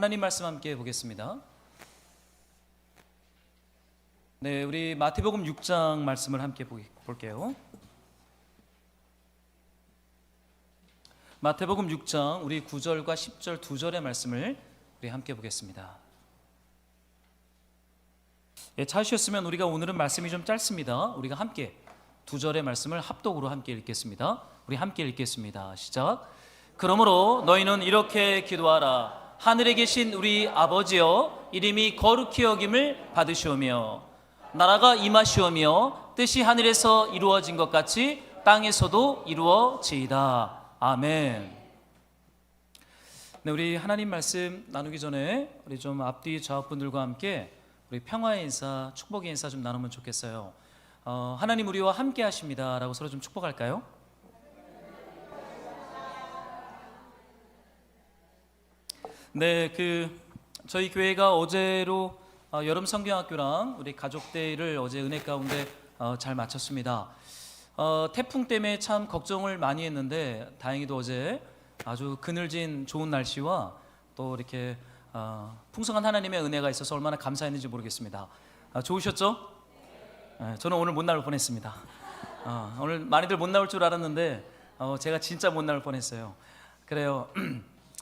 하나님 말씀 함께 보겠습니다. 네, 우리 마태복음 6장 말씀을 함께 볼게요. 마태복음 6장 우리 9절과 10절 두 절의 말씀을 우리 함께 보겠습니다. 예, 찾으셨으면 우리가 오늘은 말씀이 좀 짧습니다. 우리가 함께 두 절의 말씀을 합독으로 함께 읽겠습니다. 우리 함께 읽겠습니다. 시작. 그러므로 너희는 이렇게 기도하라. 하늘에 계신 우리 아버지여, 이름이 거룩히 여김을 받으시오며 나라가 임하시오며 뜻이 하늘에서 이루어진 것 같이 땅에서도 이루어지이다. 아멘. 네, 우리 하나님 말씀 나누기 전에 우리 좀 앞뒤 좌우분들과 함께 우리 평화의 인사, 축복의 인사 좀 나누면 좋겠어요. 하나님 우리와 함께 하십니다 라고 서로 좀 축복할까요? 네, 저희 교회가 어제로 여름 성경학교랑 우리 가족대회를 어제 은혜 가운데 잘 마쳤습니다. 태풍 때문에 참 걱정을 많이 했는데 다행히도 어제 아주 그늘진 좋은 날씨와 또 이렇게 풍성한 하나님의 은혜가 있어서 얼마나 감사했는지 모르겠습니다. 좋으셨죠? 네, 저는 오늘 못 나올 뻔했습니다. 오늘 많이들 못 나올 줄 알았는데 제가 진짜 못 나올 뻔했어요. 그래요.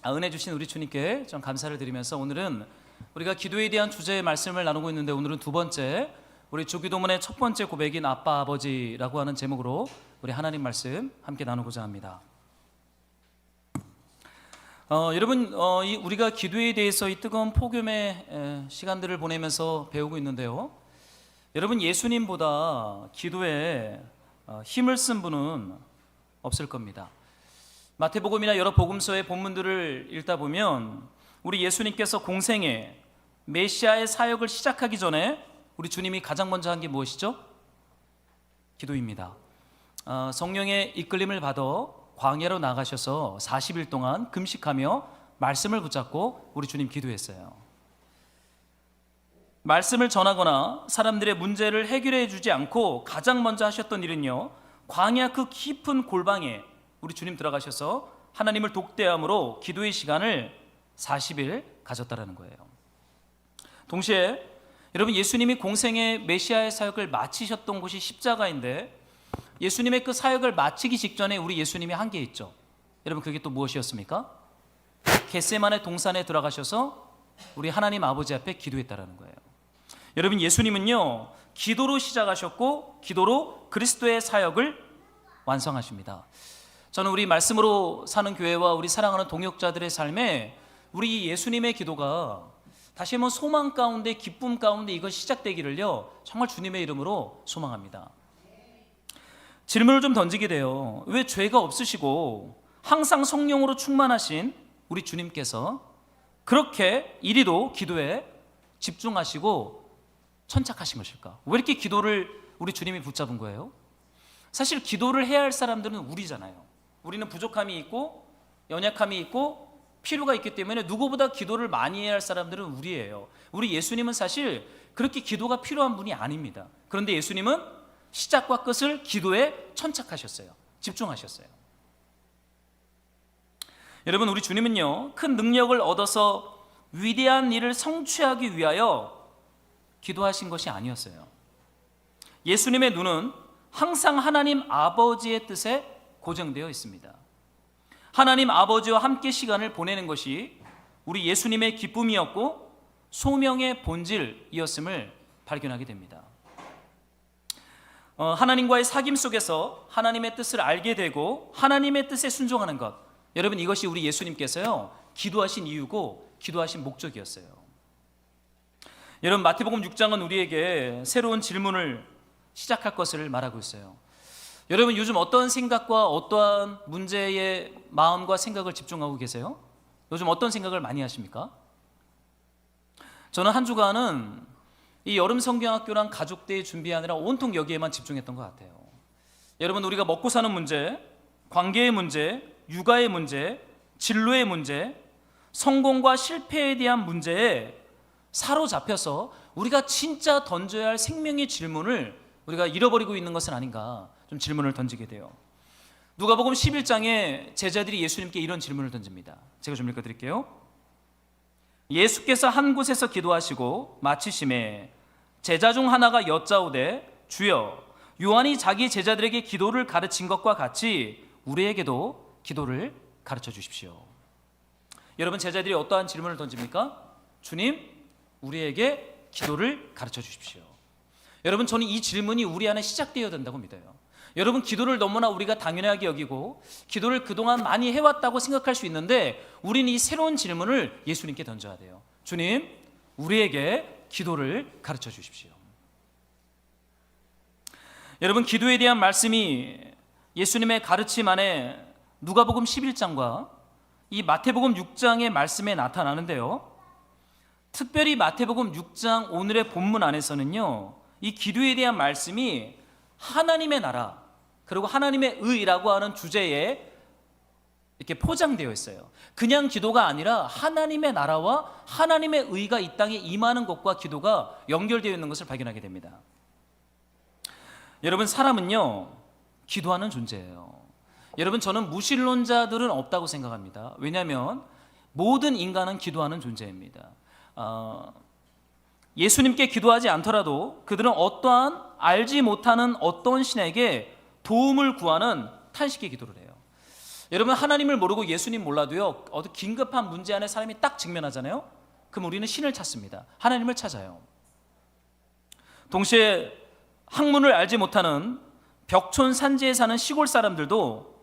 은혜 주신 우리 주님께 좀 감사를 드리면서 오늘은 우리가 기도에 대한 주제의 말씀을 나누고 있는데 오늘은 두 번째, 우리 주기도문의 첫 번째 고백인 아빠 아버지라고 하는 제목으로 우리 하나님 말씀 함께 나누고자 합니다. 여러분, 우리가 기도에 대해서 이 뜨거운 폭염의 시간들을 보내면서 배우고 있는데요, 여러분, 예수님보다 기도에 힘을 쓴 분은 없을 겁니다. 마태복음이나 여러 복음서의 본문들을 읽다 보면 우리 예수님께서 공생애 메시아의 사역을 시작하기 전에 우리 주님이 가장 먼저 한 게 무엇이죠? 기도입니다. 성령의 이끌림을 받아 광야로 나가셔서 40일 동안 금식하며 말씀을 붙잡고 우리 주님 기도했어요. 말씀을 전하거나 사람들의 문제를 해결해 주지 않고 가장 먼저 하셨던 일은요, 광야 그 깊은 골방에 우리 주님 들어가셔서 하나님을 독대함으로 기도의 시간을 40일 가졌다라는 거예요. 동시에 여러분, 예수님이 공생의 메시아의 사역을 마치셨던 곳이 십자가인데 예수님의 그 사역을 마치기 직전에 우리 예수님이 한 게 있죠. 여러분, 그게 또 무엇이었습니까? 겟세마네 동산에 들어가셔서 우리 하나님 아버지 앞에 기도했다라는 거예요. 여러분, 예수님은요, 기도로 시작하셨고 기도로 그리스도의 사역을 완성하십니다. 저는 우리 말씀으로 사는 교회와 우리 사랑하는 동역자들의 삶에 우리 예수님의 기도가 다시 한번 소망 가운데, 기쁨 가운데 이것 시작되기를요, 정말 주님의 이름으로 소망합니다. 질문을 좀 던지게 돼요. 왜 죄가 없으시고 항상 성령으로 충만하신 우리 주님께서 그렇게 이리도 기도에 집중하시고 천착하신 것일까? 왜 이렇게 기도를 우리 주님이 붙잡은 거예요? 사실 기도를 해야 할 사람들은 우리잖아요. 우리는 부족함이 있고 연약함이 있고 필요가 있기 때문에 누구보다 기도를 많이 해야 할 사람들은 우리예요. 우리 예수님은 사실 그렇게 기도가 필요한 분이 아닙니다. 그런데 예수님은 시작과 끝을 기도에 천착하셨어요. 집중하셨어요. 여러분, 우리 주님은요, 큰 능력을 얻어서 위대한 일을 성취하기 위하여 기도하신 것이 아니었어요. 예수님의 눈은 항상 하나님 아버지의 뜻에 고정되어 있습니다. 하나님 아버지와 함께 시간을 보내는 것이 우리 예수님의 기쁨이었고 소명의 본질이었음을 발견하게 됩니다. 하나님과의 사귐 속에서 하나님의 뜻을 알게 되고 하나님의 뜻에 순종하는 것, 여러분, 이것이 우리 예수님께서요 기도하신 이유고 기도하신 목적이었어요. 여러분, 마태복음 6장은 우리에게 새로운 질문을 시작할 것을 말하고 있어요. 여러분, 요즘 어떤 생각과 어떠한 문제의 마음과 생각을 집중하고 계세요? 요즘 어떤 생각을 많이 하십니까? 저는 한 주간은 이 여름 성경학교랑 가족대회 준비하느라 온통 여기에만 집중했던 것 같아요. 여러분, 우리가 먹고 사는 문제, 관계의 문제, 육아의 문제, 진로의 문제, 성공과 실패에 대한 문제에 사로잡혀서 우리가 진짜 던져야 할 생명의 질문을 우리가 잃어버리고 있는 것은 아닌가, 좀 질문을 던지게 돼요. 누가복음 11장에 제자들이 예수님께 이런 질문을 던집니다. 제가 좀 읽어드릴게요. 예수께서 한 곳에서 기도하시고 마치심에 제자 중 하나가 여짜오되 주여 요한이 자기 제자들에게 기도를 가르친 것과 같이 우리에게도 기도를 가르쳐 주십시오. 여러분, 제자들이 어떠한 질문을 던집니까? 주님, 우리에게 기도를 가르쳐 주십시오. 여러분, 저는 이 질문이 우리 안에 시작되어야 된다고 믿어요. 여러분, 기도를 너무나 우리가 당연하게 여기고 기도를 그동안 많이 해왔다고 생각할 수 있는데 우리는 이 새로운 질문을 예수님께 던져야 돼요. 주님, 우리에게 기도를 가르쳐 주십시오. 여러분, 기도에 대한 말씀이 예수님의 가르침 안에 누가복음 11장과 이 마태복음 6장의 말씀에 나타나는데요, 특별히 마태복음 6장 오늘의 본문 안에서는요, 이 기도에 대한 말씀이 하나님의 나라 그리고 하나님의 의라고 하는 주제에 이렇게 포장되어 있어요. 그냥 기도가 아니라 하나님의 나라와 하나님의 의가 이 땅에 임하는 것과 기도가 연결되어 있는 것을 발견하게 됩니다. 여러분, 사람은요 기도하는 존재예요. 여러분, 저는 무신론자들은 없다고 생각합니다. 왜냐하면 모든 인간은 기도하는 존재입니다. 예수님께 기도하지 않더라도 그들은 어떠한 알지 못하는 어떤 신에게 도움을 구하는 탄식의 기도를 해요. 여러분, 하나님을 모르고 예수님 몰라도요, 어떤 긴급한 문제 안에 사람이 딱 직면하잖아요. 그럼 우리는 신을 찾습니다. 하나님을 찾아요. 동시에 학문을 알지 못하는 벽촌 산지에 사는 시골 사람들도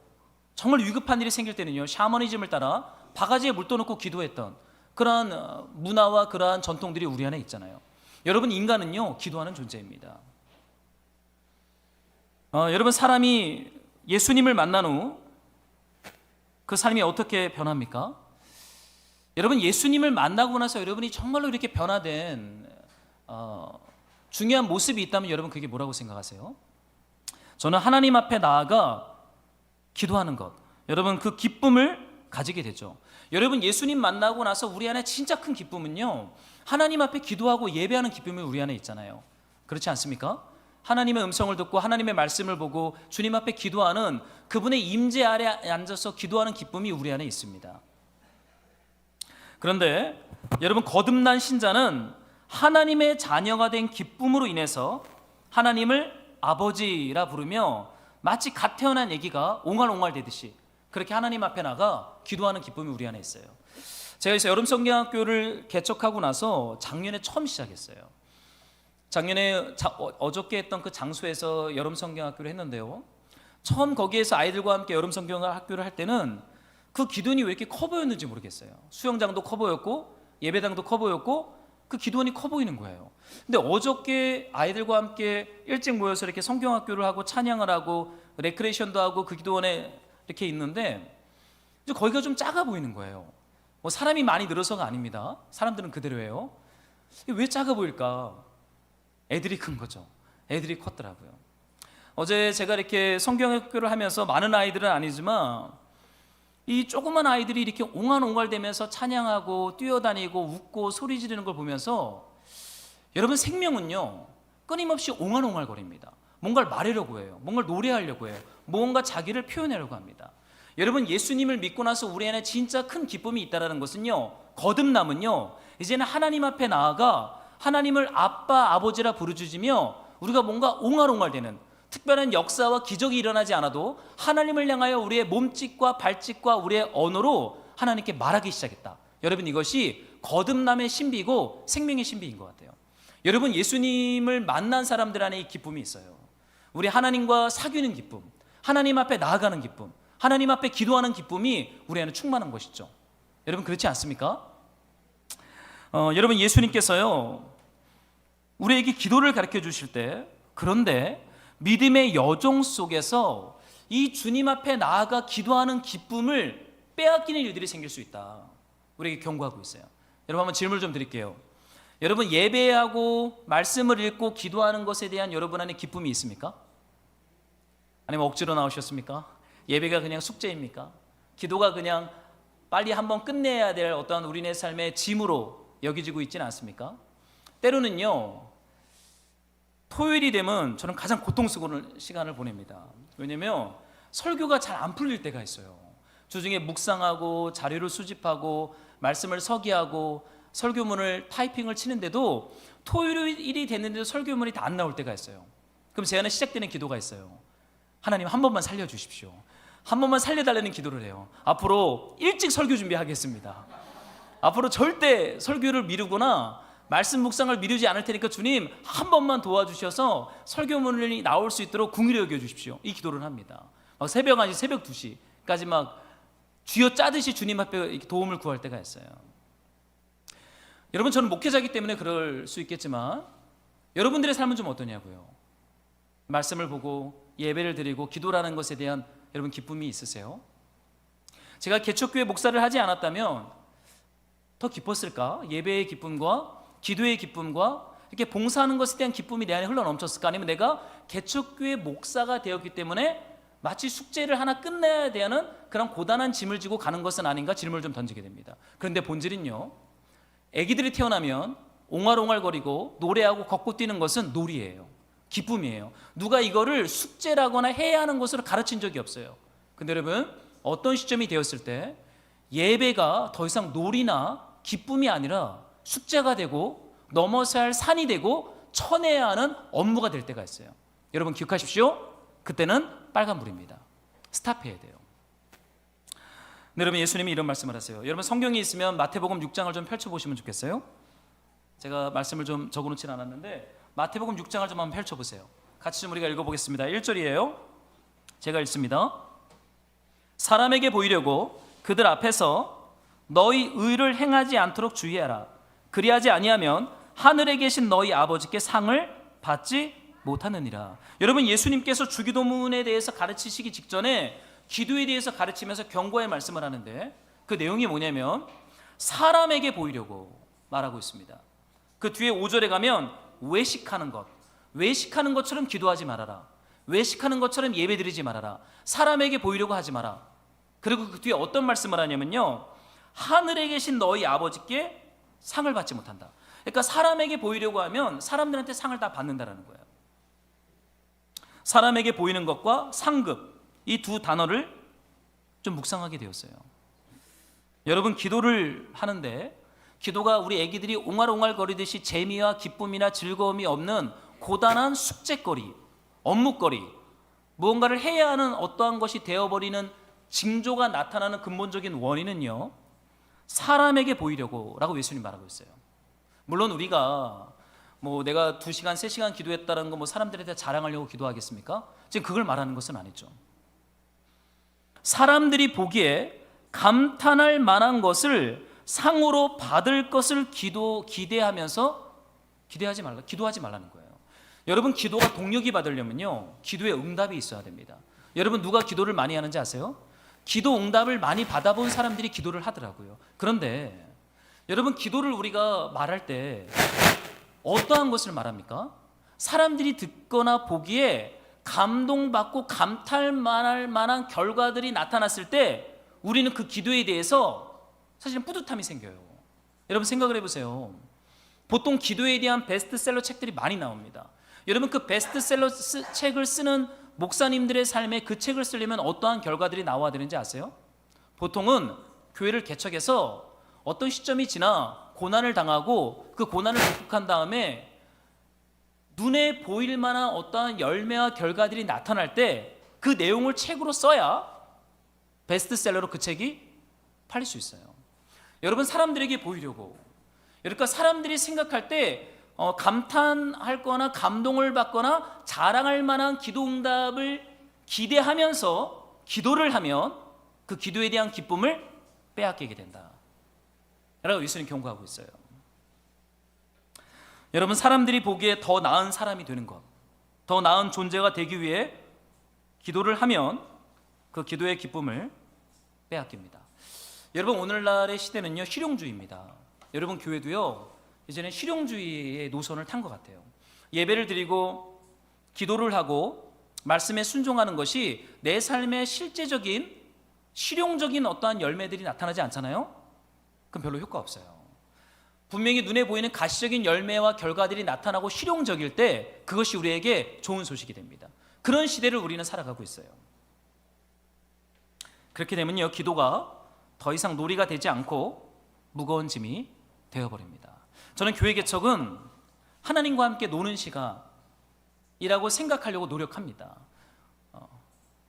정말 위급한 일이 생길 때는요, 샤머니즘을 따라 바가지에 물 떠놓고 기도했던 그러한 문화와 그러한 전통들이 우리 안에 있잖아요. 여러분, 인간은요 기도하는 존재입니다. 여러분, 사람이 예수님을 만난 후 그 삶이 어떻게 변합니까? 여러분, 예수님을 만나고 나서 여러분이 정말로 이렇게 변화된 중요한 모습이 있다면 여러분, 그게 뭐라고 생각하세요? 저는 하나님 앞에 나아가 기도하는 것, 여러분, 그 기쁨을 가지게 되죠. 여러분, 예수님 만나고 나서 우리 안에 진짜 큰 기쁨은요, 하나님 앞에 기도하고 예배하는 기쁨이 우리 안에 있잖아요. 그렇지 않습니까? 하나님의 음성을 듣고 하나님의 말씀을 보고 주님 앞에 기도하는 그분의 임재 아래 앉아서 기도하는 기쁨이 우리 안에 있습니다. 그런데 여러분, 거듭난 신자는 하나님의 자녀가 된 기쁨으로 인해서 하나님을 아버지라 부르며 마치 갓 태어난 아기가 옹알옹알 되듯이 그렇게 하나님 앞에 나가 기도하는 기쁨이 우리 안에 있어요. 제가 그래서 여름 성경학교를 개척하고 나서 작년에 처음 시작했어요. 작년에 어저께 했던 그 장소에서 여름 성경학교를 했는데요, 처음 거기에서 아이들과 함께 여름 성경학교를 할 때는 그 기도원이 왜 이렇게 커 보였는지 모르겠어요. 수영장도 커 보였고 예배당도 커 보였고 그 기도원이 커 보이는 거예요. 근데 어저께 아이들과 함께 일찍 모여서 이렇게 성경학교를 하고 찬양을 하고 레크레이션도 하고 그 기도원에 이렇게 있는데 이제 거기가 좀 작아 보이는 거예요. 뭐 사람이 많이 늘어서가 아닙니다. 사람들은 그대로예요. 왜 작아 보일까? 애들이 큰 거죠. 애들이 컸더라고요. 어제 제가 이렇게 성경학교를 하면서 많은 아이들은 아니지만 이 조그만 아이들이 이렇게 옹알옹알대면서 찬양하고 뛰어다니고 웃고 소리 지르는 걸 보면서 여러분, 생명은요 끊임없이 옹알옹알거립니다. 뭔가를 말하려고 해요. 뭔가를 노래하려고 해요. 뭔가 자기를 표현하려고 합니다. 여러분, 예수님을 믿고 나서 우리 안에 진짜 큰 기쁨이 있다는 것은요, 거듭남은요, 이제는 하나님 앞에 나아가 하나님을 아빠, 아버지라 부르짖으며 우리가 뭔가 옹알옹알대는 특별한 역사와 기적이 일어나지 않아도 하나님을 향하여 우리의 몸짓과 발짓과 우리의 언어로 하나님께 말하기 시작했다. 여러분, 이것이 거듭남의 신비고 생명의 신비인 것 같아요. 여러분, 예수님을 만난 사람들 안에 이 기쁨이 있어요. 우리 하나님과 사귀는 기쁨, 하나님 앞에 나아가는 기쁨, 하나님 앞에 기도하는 기쁨이 우리 안에 충만한 것이죠. 여러분, 그렇지 않습니까? 여러분, 예수님께서요 우리에게 기도를 가르쳐 주실 때, 그런데 믿음의 여정 속에서 이 주님 앞에 나아가 기도하는 기쁨을 빼앗기는 일들이 생길 수 있다, 우리에게 경고하고 있어요. 여러분, 한번 질문을 좀 드릴게요. 여러분, 예배하고 말씀을 읽고 기도하는 것에 대한 여러분 안에 기쁨이 있습니까? 아니면 억지로 나오셨습니까? 예배가 그냥 숙제입니까? 기도가 그냥 빨리 한번 끝내야 될 어떠한 우리네 삶의 짐으로 여기지고 있지는 않습니까? 때로는요, 토요일이 되면 저는 가장 고통스러운 시간을 보냅니다. 왜냐하면 설교가 잘 안 풀릴 때가 있어요. 주중에 묵상하고 자료를 수집하고 말씀을 서기하고 설교문을 타이핑을 치는데도 토요일이 됐는데도 설교문이 다 안 나올 때가 있어요. 그럼 제 안에 시작되는 기도가 있어요. 하나님 한 번만 살려주십시오. 한 번만 살려달라는 기도를 해요. 앞으로 일찍 설교 준비하겠습니다. 앞으로 절대 설교를 미루거나 말씀 묵상을 미루지 않을 테니까 주님 한 번만 도와주셔서 설교문이 나올 수 있도록 긍휼히 여겨주십시오. 이 기도를 합니다. 막 새벽 1시, 새벽 2시까지 막 쥐어 짜듯이 주님 앞에 도움을 구할 때가 있어요. 여러분, 저는 목회자이기 때문에 그럴 수 있겠지만 여러분들의 삶은 좀 어떠냐고요. 말씀을 보고 예배를 드리고 기도라는 것에 대한 여러분 기쁨이 있으세요? 제가 개척교회 목사를 하지 않았다면 더 기뻤을까? 예배의 기쁨과 기도의 기쁨과 이렇게 봉사하는 것에 대한 기쁨이 내 안에 흘러넘쳤을까? 아니면 내가 개척교회 목사가 되었기 때문에 마치 숙제를 하나 끝내야 되는 그런 고단한 짐을 지고 가는 것은 아닌가 질문을 좀 던지게 됩니다. 그런데 본질은요, 아기들이 태어나면 옹알옹알거리고 노래하고 걷고 뛰는 것은 놀이예요. 기쁨이에요. 누가 이거를 숙제라거나 해야 하는 것으로 가르친 적이 없어요. 근데 여러분, 어떤 시점이 되었을 때 예배가 더 이상 놀이나 기쁨이 아니라 숙제가 되고 넘어서야 할 산이 되고 쳐내야 하는 업무가 될 때가 있어요. 여러분 기억하십시오. 그때는 빨간불입니다. 스탑해야 돼요. 네, 여러분, 예수님이 이런 말씀을 하세요. 여러분, 성경이 있으면 마태복음 6장을 좀 펼쳐보시면 좋겠어요. 제가 말씀을 좀 적어놓진 않았는데 마태복음 6장을 좀 한번 펼쳐보세요. 같이 좀 우리가 읽어보겠습니다. 1절이에요. 제가 읽습니다. 사람에게 보이려고 그들 앞에서 너희 의를 행하지 않도록 주의하라. 그리하지 아니하면 하늘에 계신 너희 아버지께 상을 받지 못하느니라. 여러분, 예수님께서 주기도문에 대해서 가르치시기 직전에 기도에 대해서 가르치면서 경고의 말씀을 하는데 그 내용이 뭐냐면 사람에게 보이려고 말하고 있습니다. 그 뒤에 5절에 가면 외식하는 것, 외식하는 것처럼 기도하지 말아라. 외식하는 것처럼 예배드리지 말아라. 사람에게 보이려고 하지 마라. 그리고 그 뒤에 어떤 말씀을 하냐면요, 하늘에 계신 너희 아버지께 상을 받지 못한다. 그러니까 사람에게 보이려고 하면 사람들한테 상을 다 받는다는 거예요. 사람에게 보이는 것과 상급, 이 두 단어를 좀 묵상하게 되었어요. 여러분, 기도를 하는데 기도가 우리 애기들이 옹알옹알 거리듯이 재미와 기쁨이나 즐거움이 없는 고단한 숙제거리, 업무거리, 무언가를 해야 하는 어떠한 것이 되어버리는 징조가 나타나는 근본적인 원인은요, 사람에게 보이려고 라고 예수님 말하고 있어요. 물론 우리가 내가 2시간, 3시간 기도했다는 거 사람들한테 자랑하려고 기도하겠습니까? 지금 그걸 말하는 것은 아니죠. 사람들이 보기에 감탄할 만한 것을 상으로 받을 것을 기대하면서 기도하지 말라는 거예요. 여러분, 기도가 동력이 받으려면요, 기도에 응답이 있어야 됩니다. 여러분, 누가 기도를 많이 하는지 아세요? 기도 응답을 많이 받아본 사람들이 기도를 하더라고요. 그런데 여러분, 기도를 우리가 말할 때 어떠한 것을 말합니까? 사람들이 듣거나 보기에 감동받고 감탄할 만한 결과들이 나타났을 때 우리는 그 기도에 대해서 사실은 뿌듯함이 생겨요. 여러분, 생각을 해보세요. 보통 기도에 대한 베스트셀러 책들이 많이 나옵니다. 여러분, 그 베스트셀러 책을 쓰는 목사님들의 삶에 그 책을 쓰려면 어떠한 결과들이 나와야 되는지 아세요? 보통은 교회를 개척해서 어떤 시점이 지나 고난을 당하고 그 고난을 극복한 다음에 눈에 보일 만한 어떠한 열매와 결과들이 나타날 때 그 내용을 책으로 써야 베스트셀러로 그 책이 팔릴 수 있어요. 여러분, 사람들에게 보이려고, 그러니까 사람들이 생각할 때 감탄할 거나 감동을 받거나 자랑할 만한 기도 응답을 기대하면서 기도를 하면 그 기도에 대한 기쁨을 빼앗기게 된다 라고 예수님 경고하고 있어요. 여러분, 사람들이 보기에 더 나은 사람이 되는 것, 더 나은 존재가 되기 위해 기도를 하면 그 기도의 기쁨을 빼앗깁니다. 여러분, 오늘날의 시대는요, 실용주의입니다. 여러분, 교회도요, 이제는 실용주의의 노선을 탄 것 같아요. 예배를 드리고 기도를 하고 말씀에 순종하는 것이 내 삶의 실제적인 실용적인 어떠한 열매들이 나타나지 않잖아요? 그럼 별로 효과 없어요. 분명히 눈에 보이는 가시적인 열매와 결과들이 나타나고 실용적일 때 그것이 우리에게 좋은 소식이 됩니다. 그런 시대를 우리는 살아가고 있어요. 그렇게 되면요, 기도가 더 이상 놀이가 되지 않고 무거운 짐이 되어버립니다. 저는 교회 개척은 하나님과 함께 노는 시간이라고 생각하려고 노력합니다.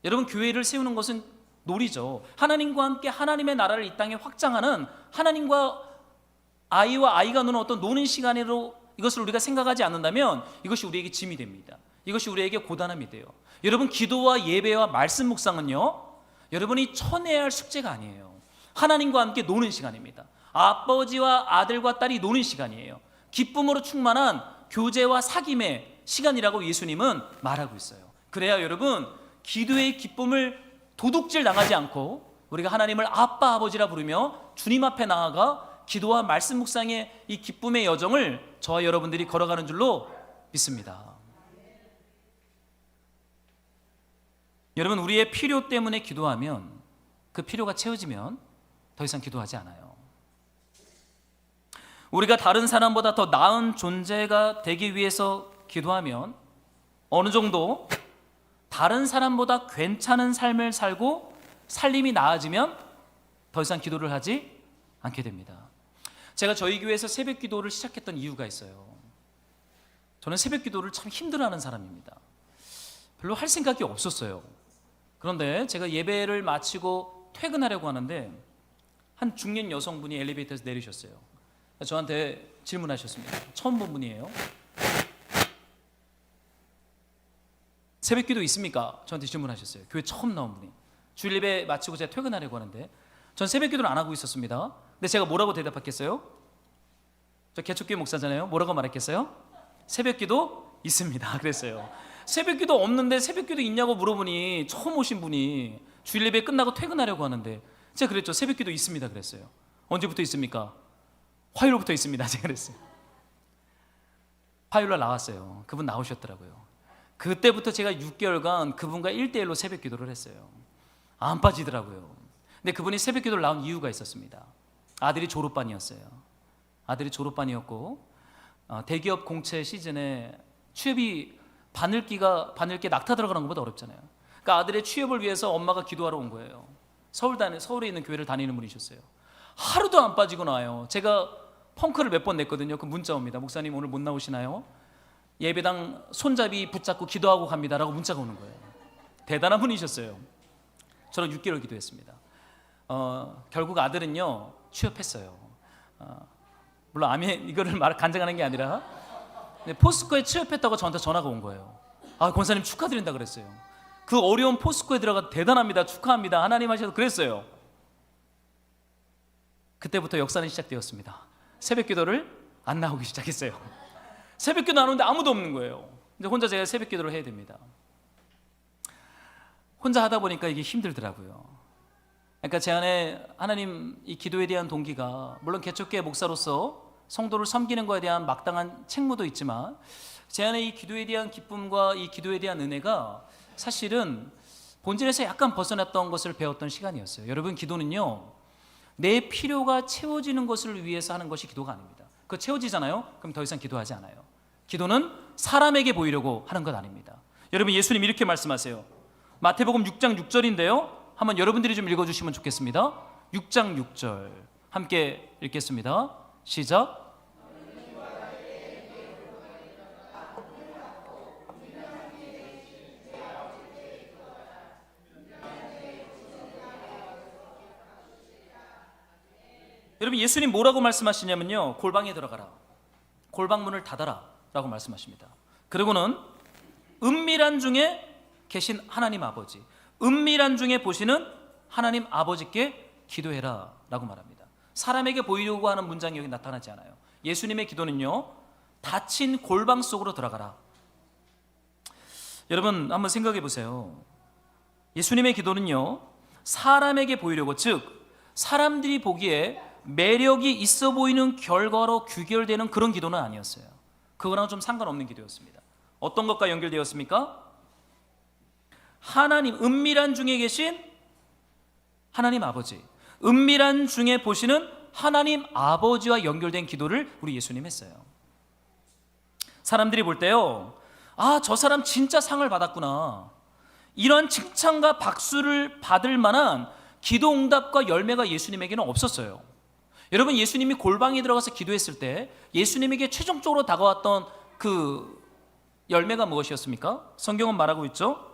여러분, 교회를 세우는 것은 놀이죠. 하나님과 함께 하나님의 나라를 이 땅에 확장하는, 하나님과 아이와 아이가 노는 어떤 노는 시간으로 이것을 우리가 생각하지 않는다면 이것이 우리에게 짐이 됩니다. 이것이 우리에게 고단함이 돼요. 여러분, 기도와 예배와 말씀 묵상은요, 여러분이 쳐내야 할 숙제가 아니에요. 하나님과 함께 노는 시간입니다. 아버지와 아들과 딸이 노는 시간이에요. 기쁨으로 충만한 교제와 사귐의 시간이라고 예수님은 말하고 있어요. 그래야 여러분, 기도의 기쁨을 도둑질 당하지 않고 우리가 하나님을 아빠 아버지라 부르며 주님 앞에 나아가 기도와 말씀 묵상의 이 기쁨의 여정을 저와 여러분들이 걸어가는 줄로 믿습니다. 여러분, 우리의 필요 때문에 기도하면 그 필요가 채워지면 더 이상 기도하지 않아요. 우리가 다른 사람보다 더 나은 존재가 되기 위해서 기도하면 어느 정도 다른 사람보다 괜찮은 삶을 살고 살림이 나아지면 더 이상 기도를 하지 않게 됩니다. 제가 저희 교회에서 새벽 기도를 시작했던 이유가 있어요. 저는 새벽 기도를 참 힘들어하는 사람입니다. 별로 할 생각이 없었어요. 그런데 제가 예배를 마치고 퇴근하려고 하는데 한 중년 여성분이 엘리베이터에서 내리셨어요. 저한테 질문하셨습니다. 처음 본 분이에요. 새벽 기도 있습니까? 저한테 질문하셨어요. 교회 처음 나온 분이. 주일 예배 마치고 제가 퇴근하려고 하는데 전 새벽 기도를 안 하고 있었습니다. 근데 제가 뭐라고 대답했겠어요? 저 개척교회 목사잖아요. 뭐라고 말했겠어요? 새벽 기도 있습니다. 그랬어요. 새벽 기도 없는데 새벽 기도 있냐고 물어보니 처음 오신 분이 주일 예배 끝나고 퇴근하려고 하는데 제가 그랬죠. 새벽 기도 있습니다. 그랬어요. 언제부터 있습니까? 화요일부터 있습니다. 제가 그랬어요. 화요일날 나왔어요. 그분 나오셨더라고요. 그때부터 제가 6개월간 그분과 1대1로 새벽 기도를 했어요. 안 빠지더라고요. 근데 그분이 새벽 기도를 나온 이유가 있었습니다. 아들이 졸업반이었어요. 아들이 졸업반이었고 대기업 공채 시즌에 취업이 바늘게 낙타 들어가는 것보다 어렵잖아요. 그러니까 아들의 취업을 위해서 엄마가 기도하러 온 거예요. 서울에 있는 교회를 다니는 분이셨어요. 하루도 안 빠지고 나와요. 제가 펑크를 몇 번 냈거든요. 그 문자 옵니다. 목사님 오늘 못 나오시나요? 예배당 손잡이 붙잡고 기도하고 갑니다라고 문자가 오는 거예요. 대단한 분이셨어요. 저는 6개월 기도했습니다. 결국 아들은요 취업했어요. 물론 아멘 이거를 간증하는 게 아니라 포스코에 취업했다고 저한테 전화가 온 거예요. 권사님 축하드린다 그랬어요. 그 어려운 포스코에 들어가 대단합니다. 축하합니다. 하나님 하셔서 그랬어요. 그때부터 역사는 시작되었습니다. 새벽 기도를 안 나오기 시작했어요. 새벽 기도 안 오는데 아무도 없는 거예요. 이제 혼자 제가 새벽 기도를 해야 됩니다. 혼자 하다 보니까 이게 힘들더라고요. 그러니까 제 안에 하나님 이 기도에 대한 동기가 물론 개척교회 목사로서 성도를 섬기는 것에 대한 마땅한 책무도 있지만 제 안에 이 기도에 대한 기쁨과 이 기도에 대한 은혜가 사실은 본질에서 약간 벗어났던 것을 배웠던 시간이었어요. 여러분, 기도는요 내 필요가 채워지는 것을 위해서 하는 것이 기도가 아닙니다. 그거 채워지잖아요? 그럼 더 이상 기도하지 않아요. 기도는 사람에게 보이려고 하는 것 아닙니다. 여러분, 예수님 이렇게 말씀하세요. 마태복음 6장 6절인데요 한번 여러분들이 좀 읽어주시면 좋겠습니다. 6장 6절 함께 읽겠습니다. 시작. 여러분, 예수님 뭐라고 말씀하시냐면요 골방에 들어가라, 골방문을 닫아라 라고 말씀하십니다. 그리고는 은밀한 중에 계신 하나님 아버지, 은밀한 중에 보시는 하나님 아버지께 기도해라 라고 말합니다. 사람에게 보이려고 하는 문장이 여기 나타나지 않아요. 예수님의 기도는요 닫힌 골방 속으로 들어가라. 여러분 한번 생각해 보세요. 예수님의 기도는요 사람에게 보이려고, 즉 사람들이 보기에 매력이 있어 보이는 결과로 귀결되는 그런 기도는 아니었어요. 그거랑 좀 상관없는 기도였습니다. 어떤 것과 연결되었습니까? 하나님, 은밀한 중에 계신 하나님 아버지, 은밀한 중에 보시는 하나님 아버지와 연결된 기도를 우리 예수님 했어요. 사람들이 볼 때요 저 사람 진짜 상을 받았구나, 이런 칭찬과 박수를 받을 만한 기도 응답과 열매가 예수님에게는 없었어요. 여러분, 예수님이 골방에 들어가서 기도했을 때 예수님에게 최종적으로 다가왔던 그 열매가 무엇이었습니까? 성경은 말하고 있죠.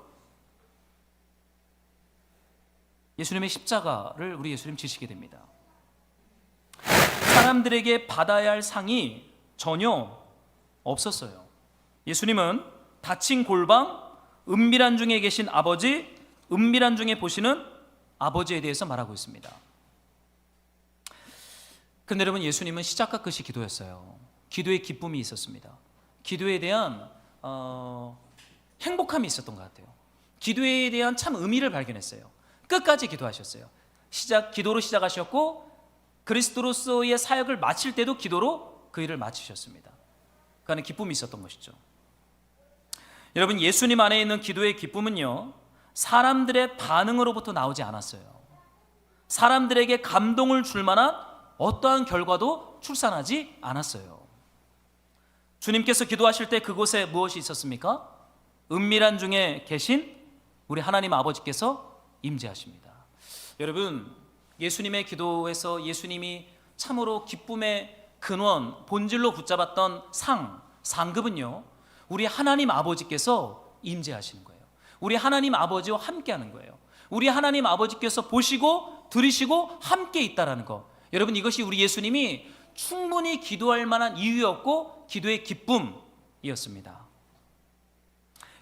예수님의 십자가를 우리 예수님 지시게 됩니다. 사람들에게 받아야 할 상이 전혀 없었어요. 예수님은 닫힌 골방, 은밀한 중에 계신 아버지, 은밀한 중에 보시는 아버지에 대해서 말하고 있습니다. 그런데 여러분, 예수님은 시작과 끝이 기도였어요. 기도에 기쁨이 있었습니다. 기도에 대한 행복함이 있었던 것 같아요. 기도에 대한 참 의미를 발견했어요. 끝까지 기도하셨어요. 기도로 시작하셨고 그리스도로서의 사역을 마칠 때도 기도로 그 일을 마치셨습니다. 그 안에 기쁨이 있었던 것이죠. 여러분, 예수님 안에 있는 기도의 기쁨은요, 사람들의 반응으로부터 나오지 않았어요. 사람들에게 감동을 줄 만한 어떠한 결과도 출산하지 않았어요. 주님께서 기도하실 때 그곳에 무엇이 있었습니까? 은밀한 중에 계신 우리 하나님 아버지께서 임재하십니다. 여러분, 예수님의 기도에서 예수님이 참으로 기쁨의 근원, 본질로 붙잡았던 상급은요, 우리 하나님 아버지께서 임재하시는 거예요. 우리 하나님 아버지와 함께하는 거예요. 우리 하나님 아버지께서 보시고 들으시고 함께 있다라는 거. 여러분, 이것이 우리 예수님이 충분히 기도할 만한 이유였고 기도의 기쁨이었습니다.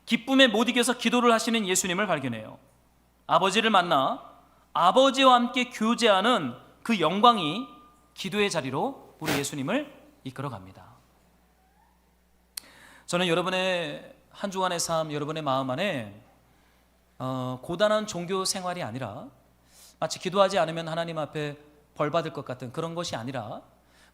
기쁨에 못 이겨서 기도를 하시는 예수님을 발견해요. 아버지를 만나 아버지와 함께 교제하는 그 영광이 기도의 자리로 우리 예수님을 이끌어갑니다. 저는 여러분의 한 주간의 삶, 여러분의 마음 안에 고단한 종교 생활이 아니라 마치 기도하지 않으면 하나님 앞에 벌 받을 것 같은 그런 것이 아니라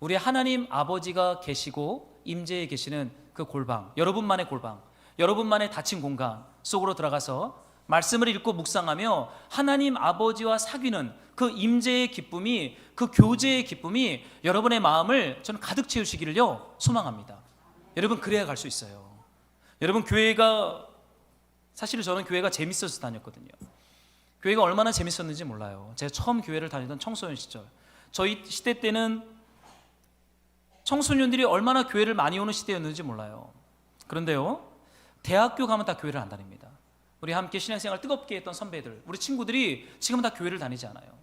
우리 하나님 아버지가 계시고 임재해 계시는 그 골방, 여러분만의 골방, 여러분만의 닫힌 공간 속으로 들어가서 말씀을 읽고 묵상하며 하나님 아버지와 사귀는 그 임재의 기쁨이, 그 교제의 기쁨이 여러분의 마음을 저는 가득 채우시기를요 소망합니다. 여러분, 그래야 갈 수 있어요. 여러분, 사실 저는 교회가 재밌어서 다녔거든요. 교회가 얼마나 재밌었는지 몰라요. 제가 처음 교회를 다니던 청소년 시절, 저희 시대 때는 청소년들이 얼마나 교회를 많이 오는 시대였는지 몰라요. 그런데요, 대학교 가면 다 교회를 안 다닙니다. 우리 함께 신앙생활 뜨겁게 했던 선배들, 우리 친구들이 지금 다 교회를 다니지 않아요.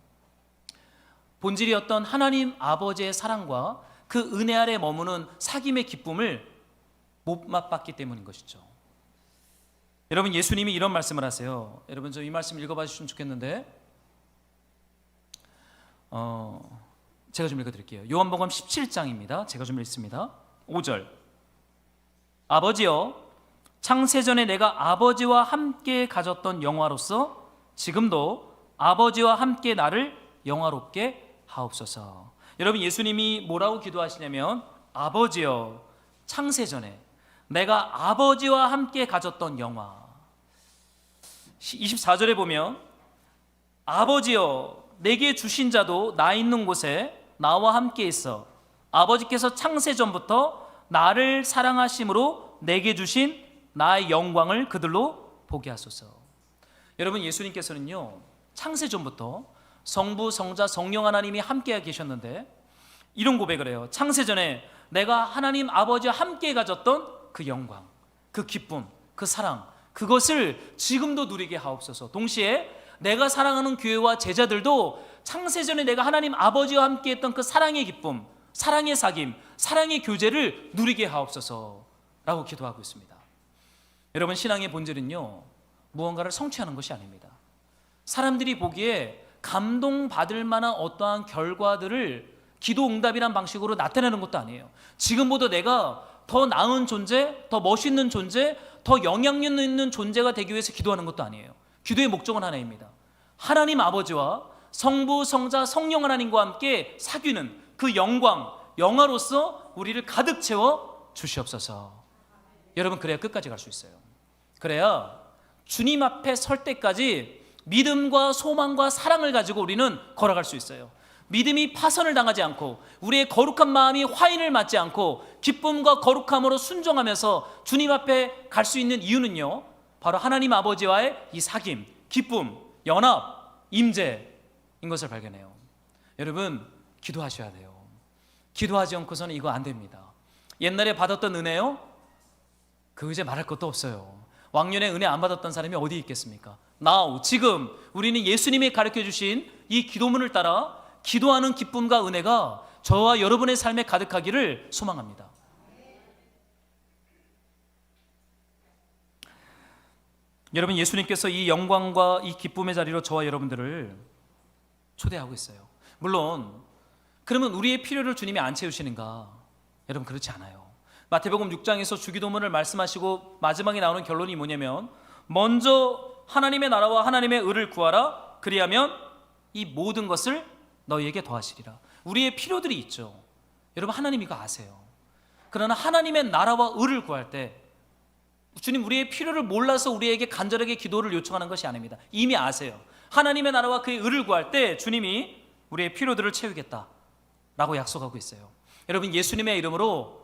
본질이었던 하나님 아버지의 사랑과 그 은혜 아래 머무는 사귐의 기쁨을 못 맛봤기 때문인 것이죠. 여러분, 예수님이 이런 말씀을 하세요. 여러분, 저 이 말씀 읽어봐 주시면 좋겠는데 제가 좀 읽어드릴게요. 요한복음 17장입니다. 제가 좀 읽습니다. 5절. 아버지여, 창세전에 내가 아버지와 함께 가졌던 영화로서 지금도 아버지와 함께 나를 영화롭게 하옵소서. 여러분, 예수님이 뭐라고 기도하시냐면 아버지여, 창세전에 내가 아버지와 함께 가졌던 영화. 24절에 보면 아버지여, 내게 주신 자도 나 있는 곳에 나와 함께 있어 아버지께서 창세전부터 나를 사랑하심으로 내게 주신 나의 영광을 그들로 보게 하소서. 여러분, 예수님께서는요 창세전부터 성부, 성자, 성령 하나님이 함께 계셨는데 이런 고백을 해요. 창세전에 내가 하나님 아버지와 함께 가졌던 그 영광, 그 기쁨, 그 사랑, 그것을 지금도 누리게 하옵소서. 동시에 내가 사랑하는 교회와 제자들도 창세전에 내가 하나님 아버지와 함께 했던 그 사랑의 기쁨, 사랑의 사귐, 사랑의 교제를 누리게 하옵소서 라고 기도하고 있습니다. 여러분, 신앙의 본질은요 무언가를 성취하는 것이 아닙니다. 사람들이 보기에 감동받을 만한 어떠한 결과들을 기도 응답이란 방식으로 나타내는 것도 아니에요. 지금보다 내가 더 나은 존재, 더 멋있는 존재, 더 영향력 있는 존재가 되기 위해서 기도하는 것도 아니에요. 기도의 목적은 하나입니다. 하나님 아버지와 성부, 성자, 성령 하나님과 함께 사귀는 그 영광, 영화로서 우리를 가득 채워 주시옵소서. 여러분, 그래야 끝까지 갈 수 있어요. 그래야 주님 앞에 설 때까지 믿음과 소망과 사랑을 가지고 우리는 걸어갈 수 있어요. 믿음이 파선을 당하지 않고 우리의 거룩한 마음이 화인을 맞지 않고 기쁨과 거룩함으로 순종하면서 주님 앞에 갈 수 있는 이유는요 바로 하나님 아버지와의 이 사귐, 기쁨, 연합, 임재인 것을 발견해요. 여러분, 기도하셔야 돼요. 기도하지 않고서는 이거 안 됩니다. 옛날에 받았던 은혜요? 그 이제 말할 것도 없어요. 왕년에 은혜 안 받았던 사람이 어디 있겠습니까? Now, 지금 우리는 예수님이 가르쳐 주신 이 기도문을 따라 기도하는 기쁨과 은혜가 저와 여러분의 삶에 가득하기를 소망합니다. 여러분, 예수님께서 이 영광과 이 기쁨의 자리로 저와 여러분들을 초대하고 있어요. 물론 그러면 우리의 필요를 주님이 안 채우시는가? 여러분, 그렇지 않아요. 마태복음 6장에서 주기도문을 말씀하시고 마지막에 나오는 결론이 뭐냐면, 먼저 하나님의 나라와 하나님의 의를 구하라. 그리하면 이 모든 것을 너희에게 더하시리라. 우리의 필요들이 있죠. 여러분, 하나님 이거 아세요. 그러나 하나님의 나라와 의를 구할 때 주님, 우리의 필요를 몰라서 우리에게 간절하게 기도를 요청하는 것이 아닙니다. 이미 아세요. 하나님의 나라와 그의 의를 구할 때 주님이 우리의 필요들을 채우겠다라고 약속하고 있어요. 여러분, 예수님의 이름으로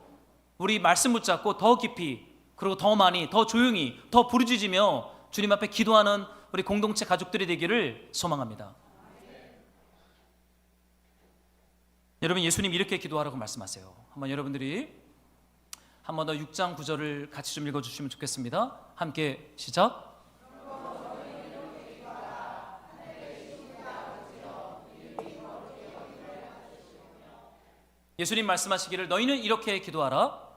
우리 말씀 붙잡고 더 깊이, 그리고 더 많이, 더 조용히, 더 부르짖으며 주님 앞에 기도하는 우리 공동체 가족들이 되기를 소망합니다. 여러분, 예수님 이렇게 기도하라고 말씀하세요. 한번 여러분들이 한 번 더 6장 9절을 같이 좀 읽어주시면 좋겠습니다. 함께 시작. 예수님 말씀하시기를 너희는 이렇게 기도하라.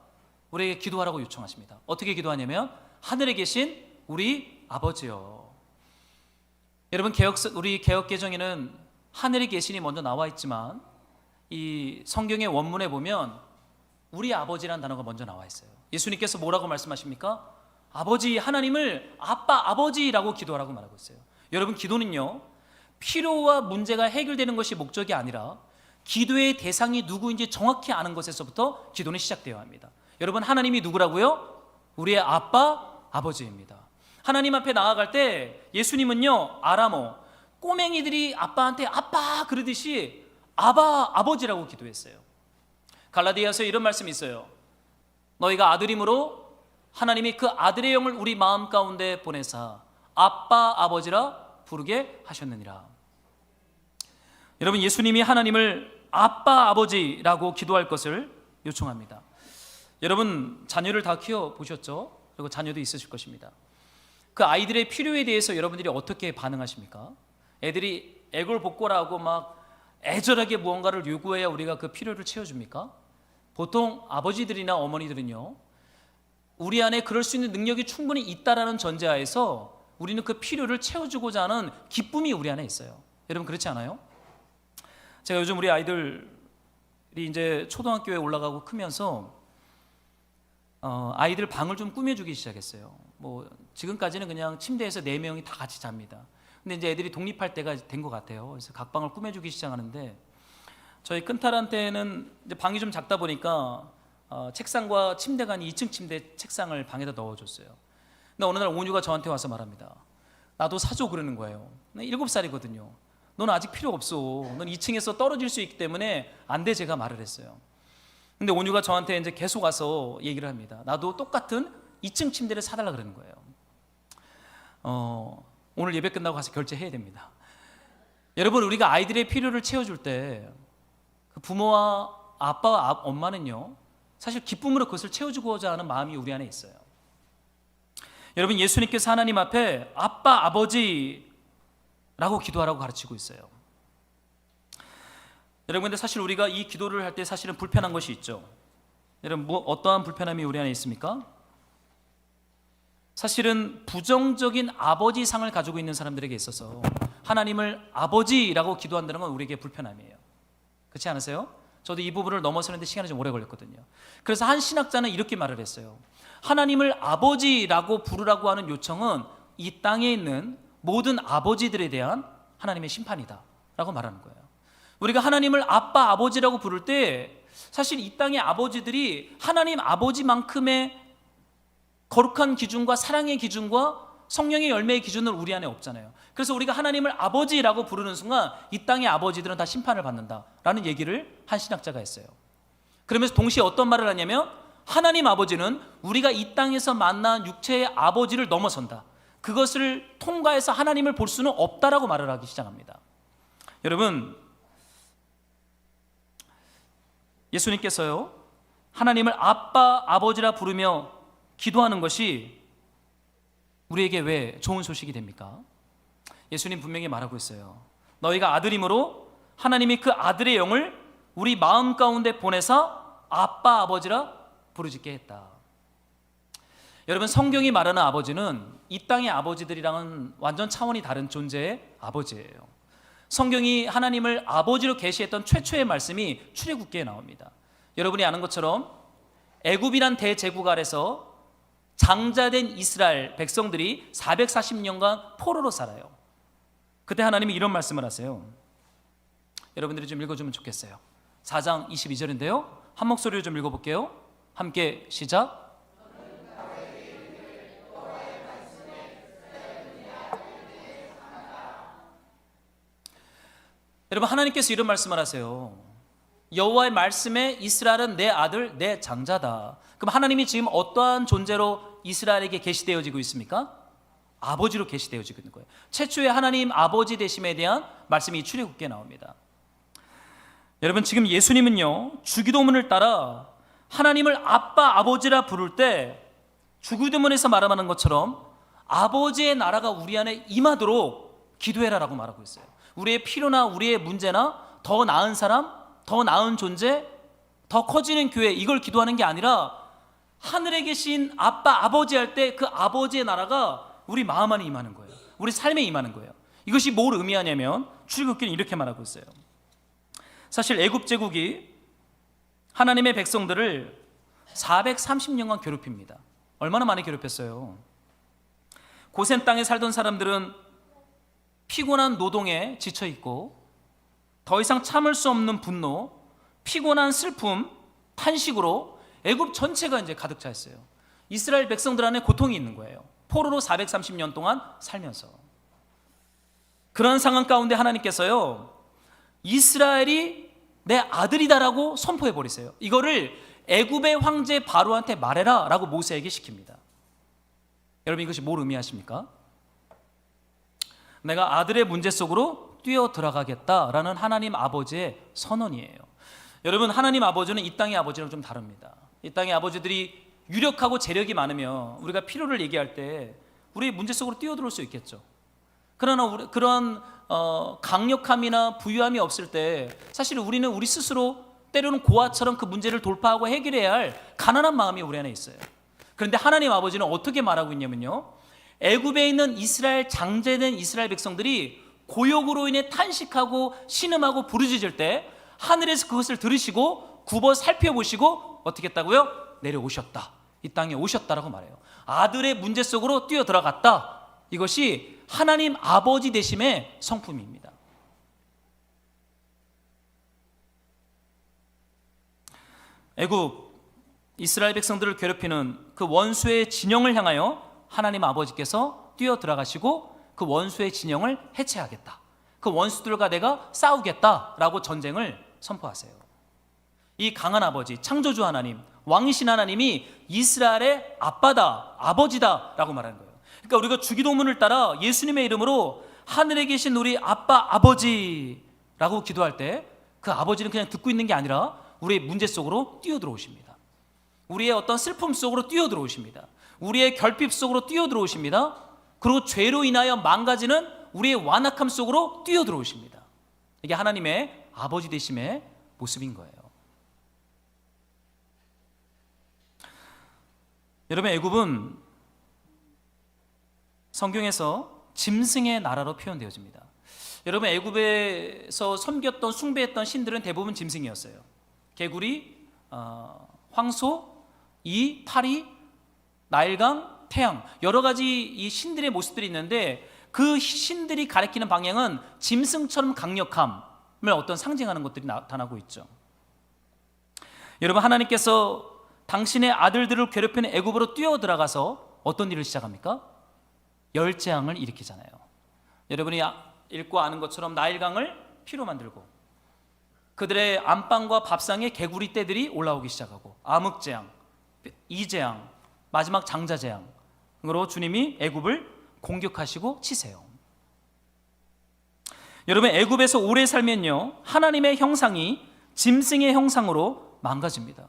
우리에게 기도하라고 요청하십니다. 어떻게 기도하냐면, 하늘에 계신 우리 아버지요. 여러분, 우리 개역개정에는 하늘에 계신이 먼저 나와 있지만 이 성경의 원문에 보면 우리 아버지라는 단어가 먼저 나와 있어요. 예수님께서 뭐라고 말씀하십니까? 아버지, 하나님을 아빠, 아버지라고 기도하라고 말하고 있어요. 여러분, 기도는요, 필요와 문제가 해결되는 것이 목적이 아니라 기도의 대상이 누구인지 정확히 아는 것에서부터 기도는 시작되어야 합니다. 여러분, 하나님이 누구라고요? 우리의 아빠, 아버지입니다. 하나님 앞에 나아갈 때 예수님은요, 아람어, 꼬맹이들이 아빠한테 아빠 그러듯이 아바, 아버지라고 기도했어요. 갈라디아서에 이런 말씀이 있어요. 너희가 아들이므로 하나님이 그 아들의 영을 우리 마음 가운데 보내사 아빠, 아버지라 부르게 하셨느니라. 여러분, 예수님이 하나님을 아빠, 아버지라고 기도할 것을 요청합니다. 여러분, 자녀를 다 키워보셨죠? 그리고 자녀도 있으실 것입니다. 그 아이들의 필요에 대해서 여러분들이 어떻게 반응하십니까? 애들이 애걸복걸하고 막 애절하게 무언가를 요구해야 우리가 그 필요를 채워줍니까? 보통 아버지들이나 어머니들은요, 우리 안에 그럴 수 있는 능력이 충분히 있다라는 전제하에서 우리는 그 필요를 채워주고자 하는 기쁨이 우리 안에 있어요. 여러분, 그렇지 않아요? 제가 요즘 우리 아이들이 이제 초등학교에 올라가고 크면서 아이들 방을 좀 꾸며주기 시작했어요. 뭐 지금까지는 그냥 침대에서 4명이 다 같이 잡니다. 근데 이제 애들이 독립할 때가 된 것 같아요. 그래서 각 방을 꾸며주기 시작하는데, 저희 큰딸한테는 이제 방이 좀 작다 보니까 책상과 침대가 아닌 2층 침대 책상을 방에다 넣어줬어요. 근데 어느 날 온유가 저한테 와서 말합니다. 나도 사줘 그러는 거예요. 7살이거든요. 넌 아직 필요 없어. 넌 2층에서 떨어질 수 있기 때문에 안 돼, 제가 말을 했어요. 근데 온유가 저한테 이제 계속 와서 얘기를 합니다. 나도 똑같은 2층 침대를 사달라 그러는 거예요. 오늘 예배 끝나고 가서 결제해야 됩니다. 여러분, 우리가 아이들의 필요를 채워줄 때 그 부모와 아빠와 엄마는요, 사실 기쁨으로 그것을 채워주고자 하는 마음이 우리 안에 있어요. 여러분, 예수님께서 하나님 앞에 아빠, 아버지라고 기도하라고 가르치고 있어요. 여러분, 근데 사실 우리가 이 기도를 할 때 사실은 불편한 것이 있죠. 여러분, 어떠한 불편함이 우리 안에 있습니까? 사실은 부정적인 아버지상을 가지고 있는 사람들에게 있어서 하나님을 아버지라고 기도한다는 건 우리에게 불편함이에요. 그렇지 않으세요? 저도 이 부분을 넘어서는데 시간이 좀 오래 걸렸거든요. 그래서 한 신학자는 이렇게 말을 했어요. 하나님을 아버지라고 부르라고 하는 요청은 이 땅에 있는 모든 아버지들에 대한 하나님의 심판이다 라고 말하는 거예요. 우리가 하나님을 아빠, 아버지라고 부를 때 사실 이 땅의 아버지들이 하나님 아버지만큼의 거룩한 기준과 사랑의 기준과 성령의 열매의 기준은 우리 안에 없잖아요. 그래서 우리가 하나님을 아버지라고 부르는 순간 이 땅의 아버지들은 다 심판을 받는다라는 얘기를 한 신학자가 했어요. 그러면서 동시에 어떤 말을 하냐면, 하나님 아버지는 우리가 이 땅에서 만난 육체의 아버지를 넘어선다. 그것을 통과해서 하나님을 볼 수는 없다라고 말을 하기 시작합니다. 여러분, 예수님께서요, 하나님을 아빠, 아버지라 부르며 기도하는 것이 우리에게 왜 좋은 소식이 됩니까? 예수님 분명히 말하고 있어요. 너희가 아들이므로 하나님이 그 아들의 영을 우리 마음 가운데 보내사 아빠, 아버지라 부르짖게 했다. 여러분, 성경이 말하는 아버지는 이 땅의 아버지들이랑은 완전 차원이 다른 존재의 아버지예요. 성경이 하나님을 아버지로 계시했던 최초의 말씀이 출애굽기에 나옵니다. 여러분이 아는 것처럼 애굽이란 대제국 아래서 장자된 이스라엘 백성들이 440년간 포로로 살아요. 그때 하나님이 이런 말씀을 하세요. 여러분들이 좀 읽어주면 좋겠어요. 4장 22절인데요. 한 목소리로 좀 읽어볼게요. 함께 시작. 여러분, 하나님께서 이런 말씀을 하세요. 여호와의 말씀에 이스라엘은 내 아들, 내 장자다. 그럼 하나님이 지금 어떠한 존재로 이스라엘에게 계시되어지고 있습니까? 아버지로 계시되어지고 있는 거예요. 최초의 하나님 아버지 되심에 대한 말씀이 출애굽기에 나옵니다. 여러분, 지금 예수님은요, 주기도문을 따라 하나님을 아빠, 아버지라 부를 때 주기도문에서 말하는 것처럼 아버지의 나라가 우리 안에 임하도록 기도해라라고 말하고 있어요. 우리의 필요나 우리의 문제나 더 나은 사람, 더 나은 존재, 더 커지는 교회, 이걸 기도하는 게 아니라 하늘에 계신 아빠, 아버지 할 때 그 아버지의 나라가 우리 마음 안에 임하는 거예요. 우리 삶에 임하는 거예요. 이것이 뭘 의미하냐면 출애굽기는 이렇게 말하고 있어요. 사실 애굽 제국이 하나님의 백성들을 430년간 괴롭힙니다. 얼마나 많이 괴롭혔어요. 고센 땅에 살던 사람들은 피곤한 노동에 지쳐 있고 더 이상 참을 수 없는 분노, 피곤한 슬픔, 탄식으로 애굽 전체가 이제 가득 차 있어요. 이스라엘 백성들 안에 고통이 있는 거예요. 포로로 430년 동안 살면서. 그런 상황 가운데 하나님께서요, 이스라엘이 내 아들이다라고 선포해 버리세요. 이거를 애굽의 황제 바로한테 말해라 라고 모세에게 시킵니다. 여러분, 이것이 뭘 의미하십니까? 내가 아들의 문제 속으로 뛰어 들어가겠다라는 하나님 아버지의 선언이에요. 여러분, 하나님 아버지는 이 땅의 아버지랑 좀 다릅니다. 이 땅의 아버지들이 유력하고 재력이 많으면 우리가 필요를 얘기할 때 우리 문제 속으로 뛰어들어올 수 있겠죠. 그러나 그런 강력함이나 부유함이 없을 때 사실 우리는 우리 스스로 때로는 고아처럼 그 문제를 돌파하고 해결해야 할 가난한 마음이 우리 안에 있어요. 그런데 하나님 아버지는 어떻게 말하고 있냐면요, 애굽에 있는 이스라엘 장제된 이스라엘 백성들이 고욕으로 인해 탄식하고 신음하고 부르짖을 때 하늘에서 그것을 들으시고 굽어 살펴보시고 어떻게 했다고요? 내려오셨다. 이 땅에 오셨다라고 말해요. 아들의 문제 속으로 뛰어 들어갔다. 이것이 하나님 아버지 되심의 성품입니다. 애굽 이스라엘 백성들을 괴롭히는 그 원수의 진영을 향하여 하나님 아버지께서 뛰어 들어가시고 그 원수의 진영을 해체하겠다. 그 원수들과 내가 싸우겠다라고 전쟁을 선포하세요. 이 강한 아버지, 창조주 하나님, 왕이신 하나님이 이스라엘의 아빠다, 아버지다라고 말하는 거예요. 그러니까 우리가 주기도문을 따라 예수님의 이름으로 하늘에 계신 우리 아빠, 아버지라고 기도할 때 그 아버지는 그냥 듣고 있는 게 아니라 우리의 문제 속으로 뛰어들어오십니다. 우리의 어떤 슬픔 속으로 뛰어들어오십니다. 우리의 결핍 속으로 뛰어들어오십니다. 그리고 죄로 인하여 망가지는 우리의 완악함 속으로 뛰어들어오십니다. 이게 하나님의 아버지 되심의 모습인 거예요. 여러분, 애굽은 성경에서 짐승의 나라로 표현되어집니다. 여러분, 애굽에서 섬겼던 숭배했던 신들은 대부분 짐승이었어요. 개구리, 황소, 이, 파리, 나일강, 태양, 여러 가지 이 신들의 모습들이 있는데 그 신들이 가리키는 방향은 짐승처럼 강력함을 어떤 상징하는 것들이 나타나고 있죠. 여러분, 하나님께서 당신의 아들들을 괴롭히는 애굽으로 뛰어들어가서 어떤 일을 시작합니까? 열재앙을 일으키잖아요. 여러분이 읽고 아는 것처럼 나일강을 피로 만들고 그들의 안방과 밥상에 개구리 떼들이 올라오기 시작하고 암흑재앙, 이재앙, 마지막 장자재앙으로 주님이 애굽을 공격하시고 치세요. 여러분, 애굽에서 오래 살면요, 하나님의 형상이 짐승의 형상으로 망가집니다.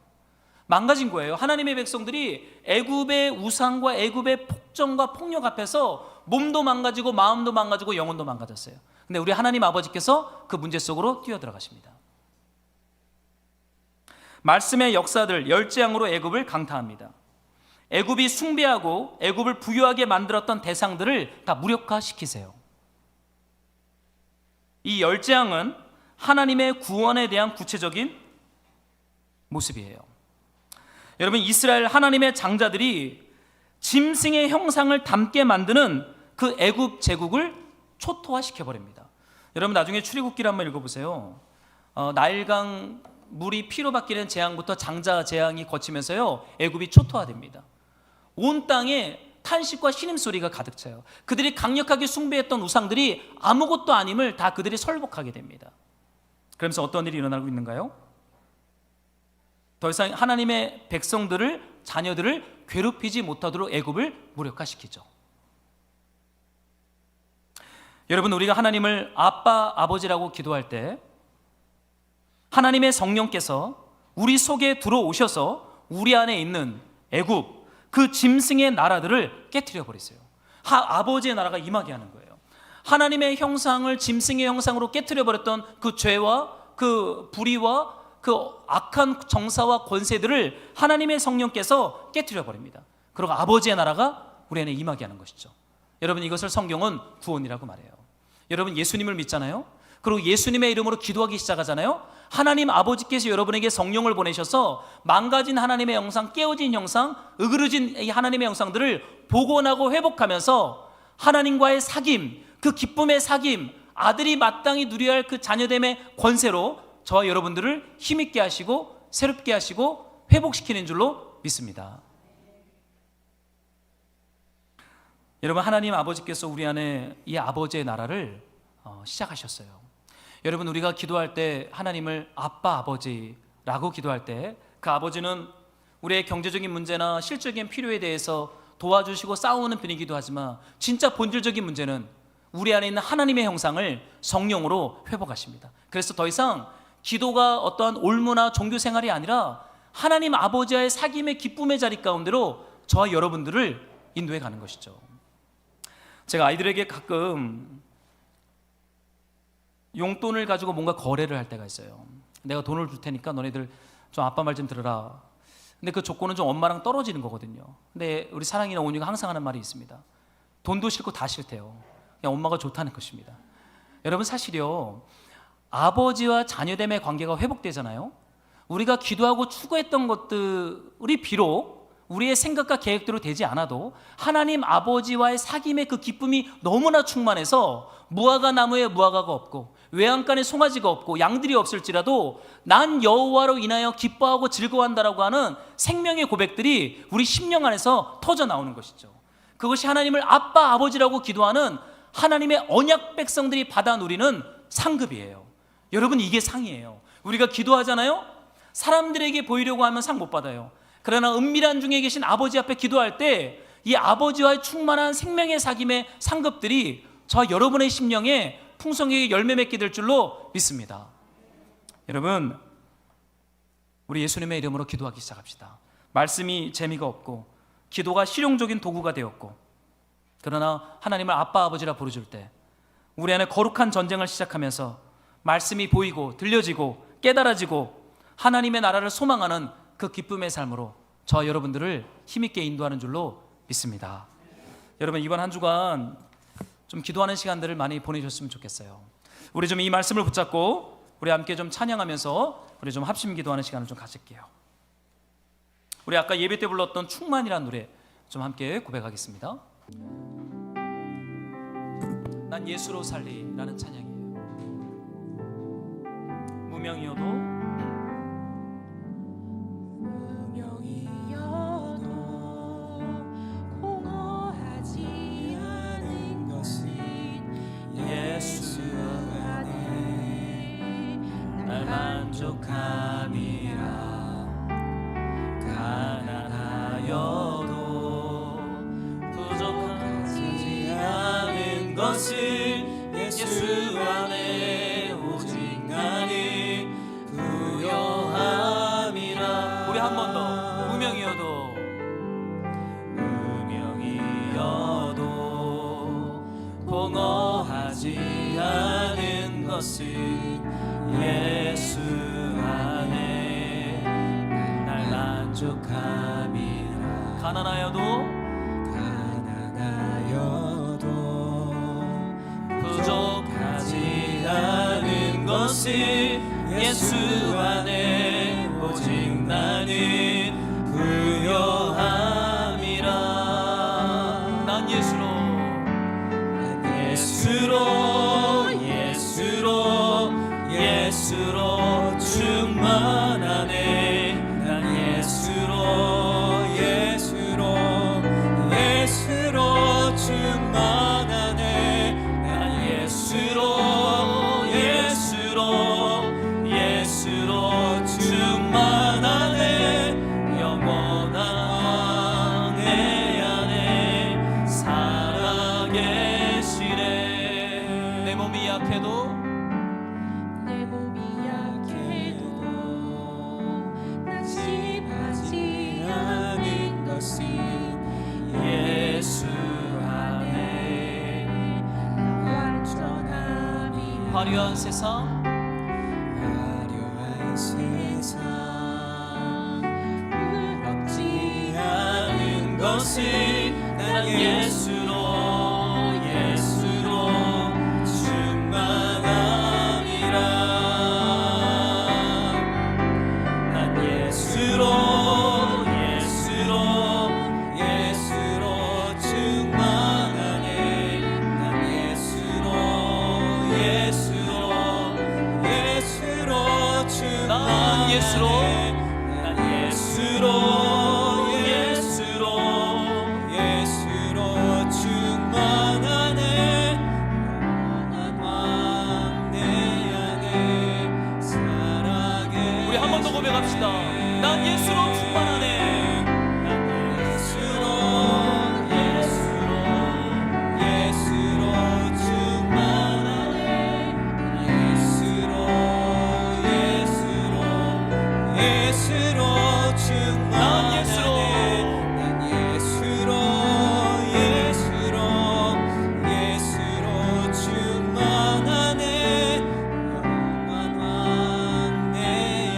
망가진 거예요. 하나님의 백성들이 애굽의 우상과 애굽의 폭정과 폭력 앞에서 몸도 망가지고 마음도 망가지고 영혼도 망가졌어요. 근데 우리 하나님 아버지께서 그 문제 속으로 뛰어들어가십니다. 말씀의 역사들 열재앙으로 애굽을 강타합니다. 애굽이 숭배하고 애굽을 부유하게 만들었던 대상들을 다 무력화시키세요. 이 열재앙은 하나님의 구원에 대한 구체적인 모습이에요. 여러분, 이스라엘 하나님의 장자들이 짐승의 형상을 닮게 만드는 그 애굽 제국을 초토화시켜버립니다. 여러분, 나중에 출애굽기를 한번 읽어보세요. 나일강 물이 피로 바뀌는 재앙부터 장자 재앙이 거치면서요, 애굽이 초토화됩니다. 온 땅에 탄식과 신음소리가 가득 차요. 그들이 강력하게 숭배했던 우상들이 아무것도 아님을 다 그들이 설복하게 됩니다. 그러면서 어떤 일이 일어나고 있는가요? 더 이상 하나님의 백성들을, 자녀들을 괴롭히지 못하도록 애굽을 무력화시키죠. 여러분, 우리가 하나님을 아빠, 아버지라고 기도할 때 하나님의 성령께서 우리 속에 들어오셔서 우리 안에 있는 애굽, 그 짐승의 나라들을 깨트려 버리세요. 아버지의 나라가 임하게 하는 거예요. 하나님의 형상을 짐승의 형상으로 깨트려 버렸던 그 죄와 그 불의와 그 악한 정사와 권세들을 하나님의 성령께서 깨트려 버립니다. 그리고 아버지의 나라가 우리 안에 임하게 하는 것이죠. 여러분, 이것을 성경은 구원이라고 말해요. 여러분, 예수님을 믿잖아요. 그리고 예수님의 이름으로 기도하기 시작하잖아요. 하나님 아버지께서 여러분에게 성령을 보내셔서 망가진 하나님의 형상, 깨어진 형상, 으그러진 이 하나님의 형상들을 복원하고 회복하면서 하나님과의 사귐, 그 기쁨의 사귐, 아들이 마땅히 누려야 할 그 자녀됨의 권세로 저와 여러분들을 힘있게 하시고 새롭게 하시고 회복시키는 줄로 믿습니다. 여러분, 하나님 아버지께서 우리 안에 이 아버지의 나라를 시작하셨어요. 여러분, 우리가 기도할 때 하나님을 아빠, 아버지라고 기도할 때 그 아버지는 우리의 경제적인 문제나 실적인 필요에 대해서 도와주시고 싸우는 분이기도 하지만 진짜 본질적인 문제는 우리 안에 있는 하나님의 형상을 성령으로 회복하십니다. 그래서 더 이상 기도가 어떠한 올무나 종교 생활이 아니라 하나님 아버지와의 사귐의 기쁨의 자리 가운데로 저와 여러분들을 인도해 가는 것이죠. 제가 아이들에게 가끔 용돈을 가지고 뭔가 거래를 할 때가 있어요. 내가 돈을 줄 테니까 너네들 좀 아빠 말 좀 들어라. 근데 그 조건은 좀 엄마랑 떨어지는 거거든요. 근데 우리 사랑이나 온유가 항상 하는 말이 있습니다. 돈도 싫고 다 싫대요. 그냥 엄마가 좋다는 것입니다. 여러분, 사실요, 아버지와 자녀됨의 관계가 회복되잖아요. 우리가 기도하고 추구했던 것들이 비록 우리의 생각과 계획대로 되지 않아도 하나님 아버지와의 사귐의 그 기쁨이 너무나 충만해서 무화과 나무에 무화과가 없고 외양간에 송아지가 없고 양들이 없을지라도 난 여호와로 인하여 기뻐하고 즐거워한다라고 하는 생명의 고백들이 우리 심령 안에서 터져 나오는 것이죠. 그것이 하나님을 아빠, 아버지라고 기도하는 하나님의 언약 백성들이 받아 누리는 상급이에요. 여러분, 이게 상이에요. 우리가 기도하잖아요. 사람들에게 보이려고 하면 상 못 받아요. 그러나 은밀한 중에 계신 아버지 앞에 기도할 때 이 아버지와의 충만한 생명의 사귐의 상급들이 저와 여러분의 심령에 풍성하게 열매 맺게 될 줄로 믿습니다. 여러분, 우리 예수님의 이름으로 기도하기 시작합시다. 말씀이 재미가 없고 기도가 실용적인 도구가 되었고, 그러나 하나님을 아빠, 아버지라 부르줄 때 우리 안에 거룩한 전쟁을 시작하면서 말씀이 보이고 들려지고 깨달아지고 하나님의 나라를 소망하는 그 기쁨의 삶으로 저와 여러분들을 힘있게 인도하는 줄로 믿습니다. 여러분, 이번 한 주간 좀 기도하는 시간들을 많이 보내셨으면 좋겠어요. 우리 좀 이 말씀을 붙잡고 우리 함께 좀 찬양하면서 우리 좀 합심 기도하는 시간을 좀 가질게요. 우리 아까 예배 때 불렀던 충만이라는 노래 좀 함께 고백하겠습니다. 난 예수로 살리라는 찬양이에요. 무명이어도 예수 안에 날 만족함이라. 가난하여도 부족하지 않은 것은 예수 안에 오직 나는 것은 예수 안에 날 만족함이라. 가난하여도 부족하지 않은 것은 예수 안에 오직 나는 부요함이라. 난 예수로 충만하네. 난 예수로 충만하네. 난 예수로 충만하네. 영원한 왕 내 안에 살아계시네. 내 몸이 약해도 낙심하지 않은 것은 예수 안에 완전함이. 화려한 세상 부럽지 않은 것은 난 예수로 충만함이라. 난 예수로 충만하네. 난 예수로 충만하네. 난 예수로 충만하네. 영원한 왕 내 안에 살아계시네. 우리 한 번 더 고백합시다. 난 예수로 충만하네. 난 예수로 충만하네. 난 예수로 충만하네. 영원한 왕 내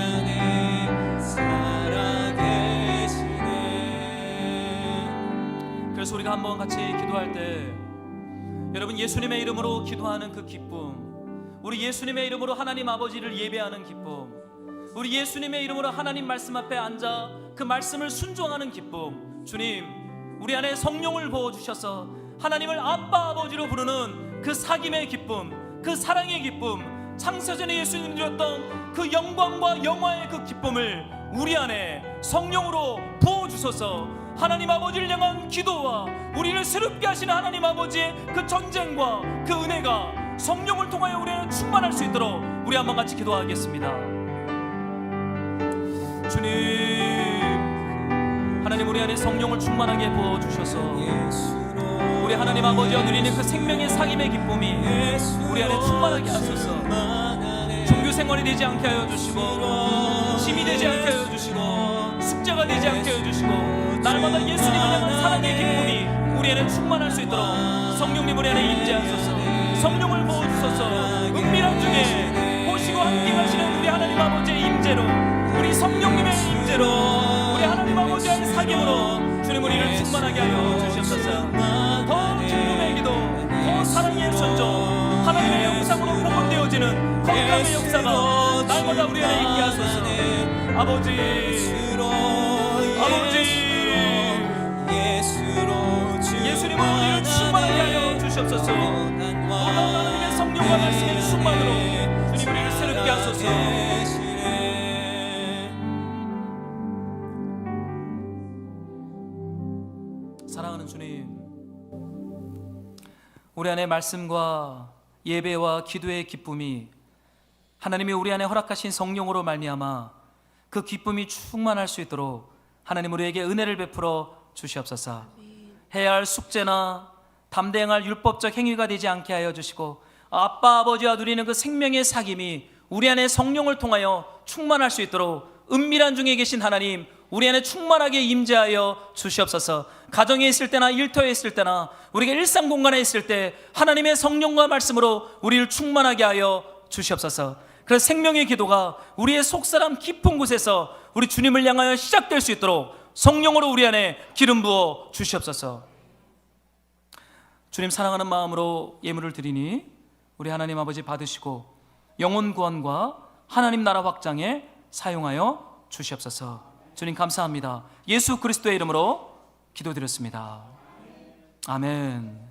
안에 살아계시네. 그래서 우리가 한번 같이 기도할 때 여러분, 예수님의 이름으로 기도하는 그 기쁨, 우리 예수님의 이름으로 하나님 아버지를 예배하는 기쁨, 우리 예수님의 이름으로 하나님 말씀 앞에 앉아 그 말씀을 순종하는 기쁨, 주님 우리 안에 성령을 부어주셔서 하나님을 아빠 아버지로 부르는 그 사귐의 기쁨, 그 사랑의 기쁨, 창세전에 예수님 드렸던 그 영광과 영화의 그 기쁨을 우리 안에 성령으로 부어주셔서 하나님 아버지를 향한 기도와 우리를 새롭게 하시는 하나님 아버지의 그 전쟁과 그 은혜가 성령을 통하여 우리 안에 충만할 수 있도록 우리 한번 같이 기도하겠습니다. 주님, 하나님 우리 안에 성령을 충만하게 부어주셔서 우리 하나님 아버지와 누리는 그 생명의 사귐의 기쁨이 우리 안에 충만하게 하소서. 종교 생활이 되지 않게 하여 주시고, 힘이 되지 않게 하여 주시고, 숙제가 되지 않게 하여 주시고, 날마다 예수님을 향한 사랑의 기쁨이 우리 안에 충만할 수 있도록 성령님 우리 안에 임재하소서. 성령을 부어주소서. 은밀한 중에 보시고 함께 하시는 우리 하나님 아버지의 임재로, 우리 성령님의 임재로, 우리 하나님 아버지의 사귐으로 주님 우리를 충만하게 하여 주시옵소서. 더 기쁨의 기도, 더 사랑의 선조, 하나님의 영상으로 복원되어지는 건강의 역사가 날마다 우리 안에 있게 하소서. 아버지, 예수님은 우리를 충만하게 하여 주시옵소서. 하나님의 성령과 말씀의 충만으로 주님 우리를 새롭게 하소서. 사랑하는 주님, 우리 안에 말씀과 예배와 기도의 기쁨이 하나님이 우리 안에 허락하신 성령으로 말미암아 그 기쁨이 충만할 수 있도록 하나님 우리에게 은혜를 베풀어 주시옵소서. 해야 할 숙제나 담대할 율법적 행위가 되지 않게 하여 주시고, 아빠 아버지와 누리는 그 생명의 사귐이 우리 안에 성령을 통하여 충만할 수 있도록 은밀한 중에 계신 하나님 우리 안에 충만하게 임재하여 주시옵소서. 가정에 있을 때나 일터에 있을 때나 우리가 일상 공간에 있을 때 하나님의 성령과 말씀으로 우리를 충만하게 하여 주시옵소서. 그래서 생명의 기도가 우리의 속사람 깊은 곳에서 우리 주님을 향하여 시작될 수 있도록 성령으로 우리 안에 기름 부어 주시옵소서. 주님 사랑하는 마음으로 예물을 드리니 우리 하나님 아버지 받으시고 영혼 구원과 하나님 나라 확장에 사용하여 주시옵소서. 주님 감사합니다. 예수 그리스도의 이름으로 기도드렸습니다. 아멘.